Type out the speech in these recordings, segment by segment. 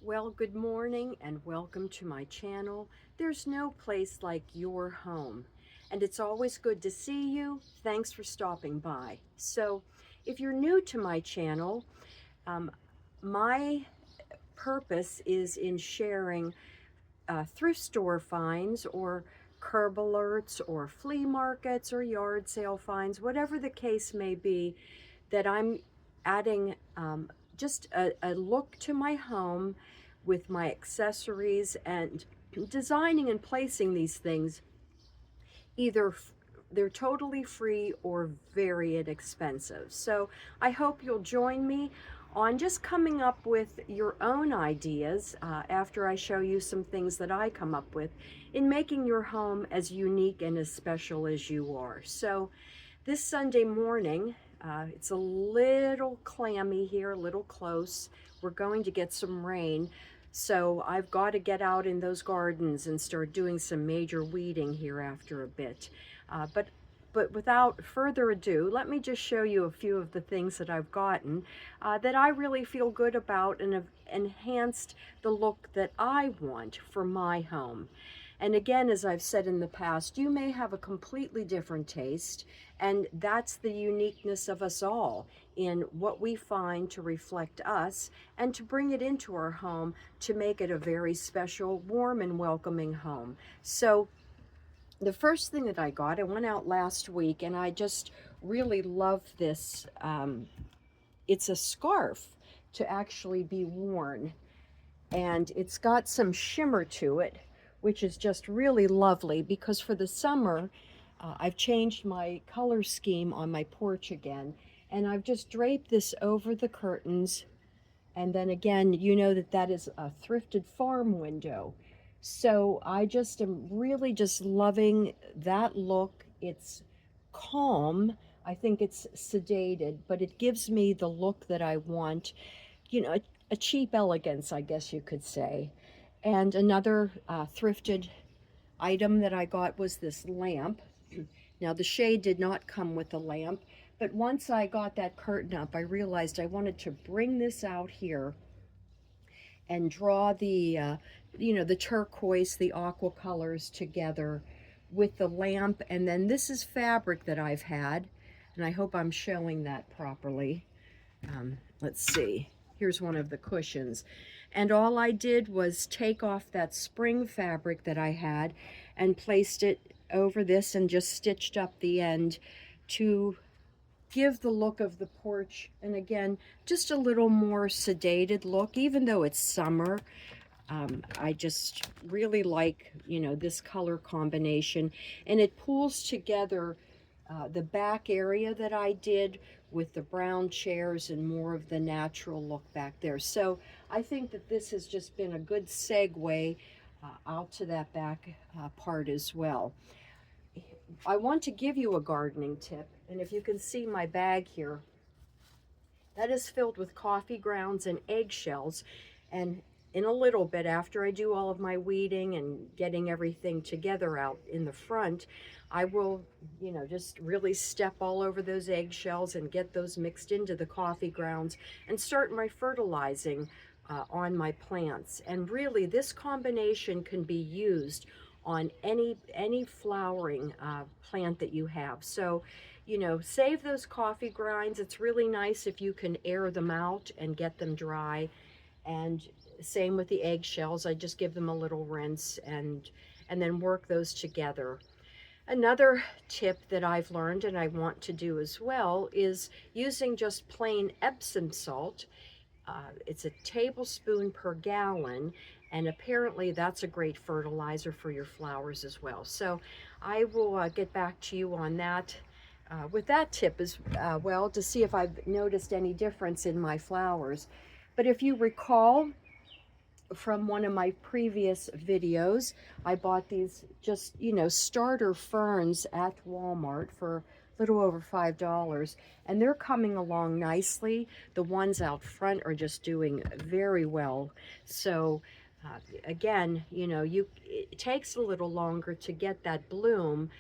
Well, good morning and welcome to my channel. There's no place like your home, and it's always good to see you. Thanks for stopping by. So, if you're new to my channel, um, my purpose is in sharing thrift store finds or curb alerts or flea markets or yard sale finds, whatever the case may be, that I'm adding just a look to my home with my accessories and designing and placing these things either they're totally free or very inexpensive. So I hope you'll join me on just coming up with your own ideas after I show you some things that I come up with in making your home as unique and as special as you are. So this Sunday morning, it's a little clammy here, a little close. We're going to get some rain. So I've got to get out in those gardens and start doing some major weeding here after a bit. But without further ado, let me just show you a few of the things that I've gotten that I really feel good about and have enhanced the look that I want for my home. And again, as I've said in the past, you may have a completely different taste, and that's the uniqueness of us all in what we find to reflect us and to bring it into our home to make it a very special, warm, and welcoming home. So the first thing that I went out last week and I just really love this. It's a scarf to actually be worn, and it's got some shimmer to it, which is just really lovely because for the summer, I've changed my color scheme on my porch again, and I've just draped this over the curtains. And then again, you know that that is a thrifted farm window. So I just am really just loving that look. It's calm. I think it's sedated, but it gives me the look that I want, a cheap elegance, I guess you could say. And another thrifted item that I got was this lamp. Now, the shade did not come with the lamp, but once I got that curtain up, I realized I wanted to bring this out here and draw the turquoise, the aqua colors together with the lamp. And then this is fabric that I've had, and I hope I'm showing that properly. Let's see. Here's one of the cushions. And all I did was take off that spring fabric that I had and placed it over this and just stitched up the end to give the look of the porch, and again, just a little more sedated look, even though it's summer. I just really like, this color combination, and it pulls together the back area that I did with the brown chairs and more of the natural look back there. So I think that this has just been a good segue out to that back part as well. I want to give you a gardening tip, and if you can see my bag here, that is filled with coffee grounds and eggshells. And in a little bit, after I do all of my weeding and getting everything together out in the front, I will, just really step all over those eggshells and get those mixed into the coffee grounds and start my fertilizing on my plants. And really, this combination can be used on any flowering plant that you have. So, save those coffee grinds. It's really nice if you can air them out and get them dry. And same with the eggshells. I just give them a little rinse and then work those together. Another tip that I've learned and I want to do as well is using just plain Epsom salt. It's a tablespoon per gallon, and apparently that's a great fertilizer for your flowers as well. So I will get back to you on that with that tip as well, to see if I've noticed any difference in my flowers. But if you recall from one of my previous videos, I bought these just, starter ferns at Walmart for a little over $5, and they're coming along nicely. The ones out front are just doing very well. So again, it takes a little longer to get that bloom,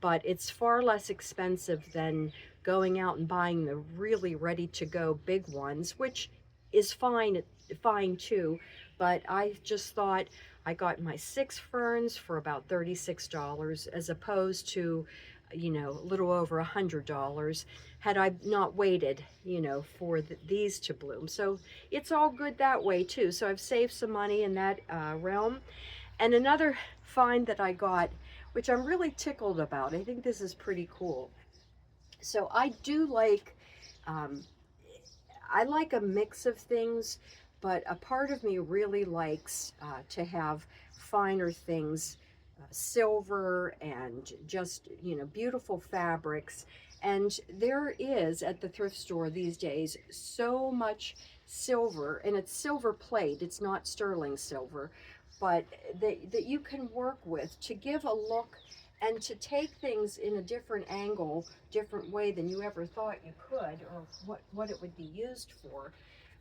but it's far less expensive than going out and buying the really ready to go big ones, which is fine fine too, but I just thought I got my 6 ferns for about $36 as opposed to, a little over $100 had I not waited, for these to bloom. So it's all good that way too. So I've saved some money in that realm. And another find that I got, which I'm really tickled about, I think this is pretty cool. So um, I like a mix of things, but a part of me really likes to have finer things, silver and just, beautiful fabrics. And there is at the thrift store these days so much silver, and it's silver plate, it's not sterling silver, but that you can work with to give a look and to take things in a different angle, different way than you ever thought you could, or what it would be used for.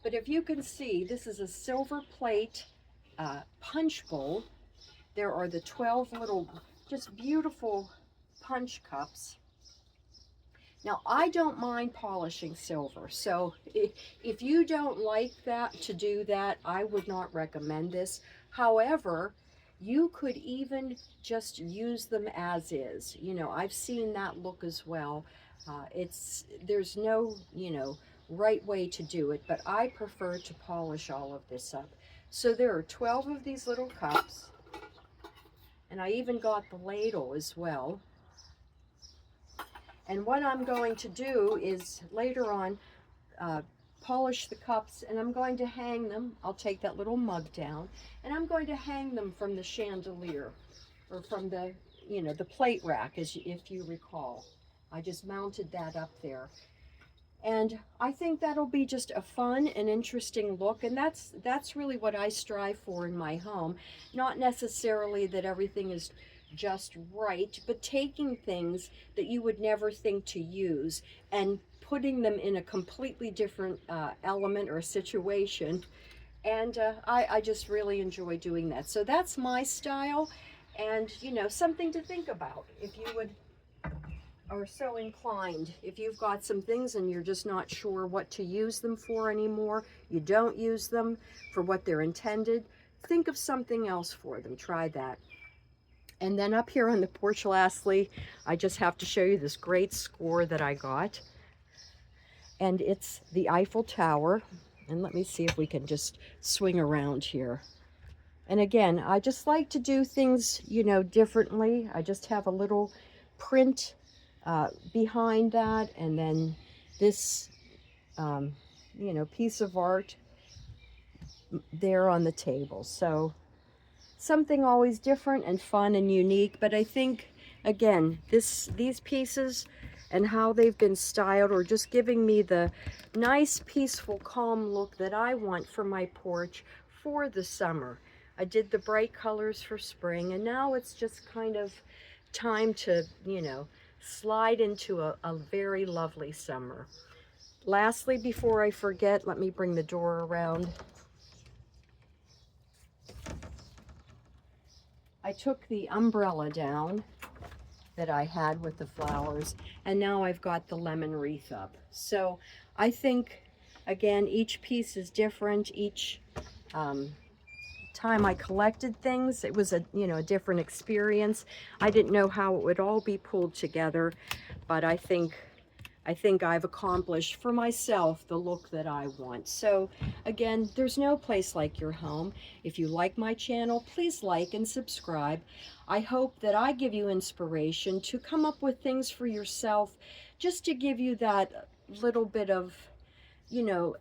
But if you can see, this is a silver plate punch bowl. There are the 12 little, just beautiful punch cups. Now, I don't mind polishing silver, so if you don't like that, to do that, I would not recommend this. However, you could even just use them as is. I've seen that look as well. There's no, right way to do it, but I prefer to polish all of this up. So there are 12 of these little cups, and I even got the ladle as well. And what I'm going to do is later on polish the cups, and I'm going to hang them. I'll take that little mug down, and I'm going to hang them from the chandelier, or from the, the plate rack, if you recall. I just mounted that up there. And I think that'll be just a fun and interesting look, and that's really what I strive for in my home. Not necessarily that everything is just right, but taking things that you would never think to use and putting them in a completely different element or situation. And I just really enjoy doing that. So that's my style, and something to think about if you would are so inclined. If you've got some things and you're just not sure what to use them for anymore, you don't use them for what they're intended, think of something else for them. Try that. And then up here on the porch, lastly, I just have to show you this great score that I got. And it's the Eiffel Tower. And let me see if we can just swing around here. And again, I just like to do things, differently. I just have a little print behind that, and then this, piece of art there on the table. So something always different and fun and unique. But I think, again, these pieces and how they've been styled are just giving me the nice, peaceful, calm look that I want for my porch for the summer. I did the bright colors for spring, and now it's just kind of time to, slide into a very lovely summer. Lastly, before I forget, let me bring the door around. I took the umbrella down that I had with the flowers, and now I've got the lemon wreath up. So I think, again, each piece is different. Each time I collected things, it was a different experience. I didn't know how it would all be pulled together, but I think I've accomplished for myself the look that I want. So again, there's no place like your home. If you like my channel, please like and subscribe. I hope that I give you inspiration to come up with things for yourself, just to give you that little bit of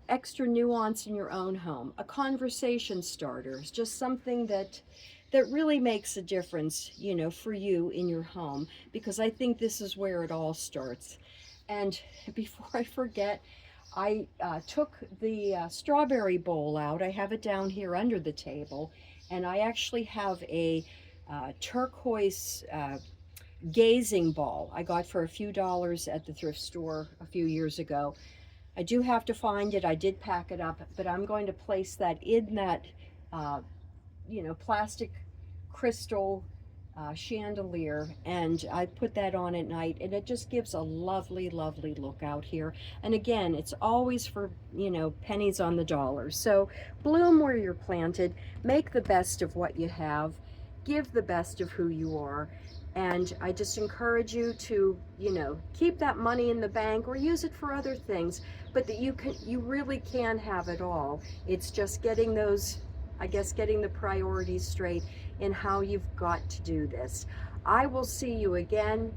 extra nuance in your own home. A conversation starter is just something that really makes a difference, for you in your home, because I think this is where it all starts. And before I forget, I took the strawberry bowl out. I have it down here under the table, and I actually have a turquoise gazing ball I got for a few dollars at the thrift store a few years ago. I do have to find it. I did pack it up, but I'm going to place that in that, plastic crystal chandelier, and I put that on at night, and it just gives a lovely, lovely look out here. And again, it's always for, you know, pennies on the dollar. So bloom where you're planted, make the best of what you have, give the best of who you are. And I just encourage you to, you know, keep that money in the bank or use it for other things, but that you really can have it all. It's just getting those, I guess, getting the priorities straight in how you've got to do this. I will see you again.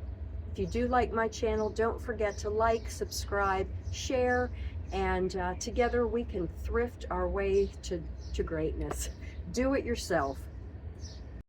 If you do like my channel, don't forget to like, subscribe, share, and together we can thrift our way to greatness. Do it yourself.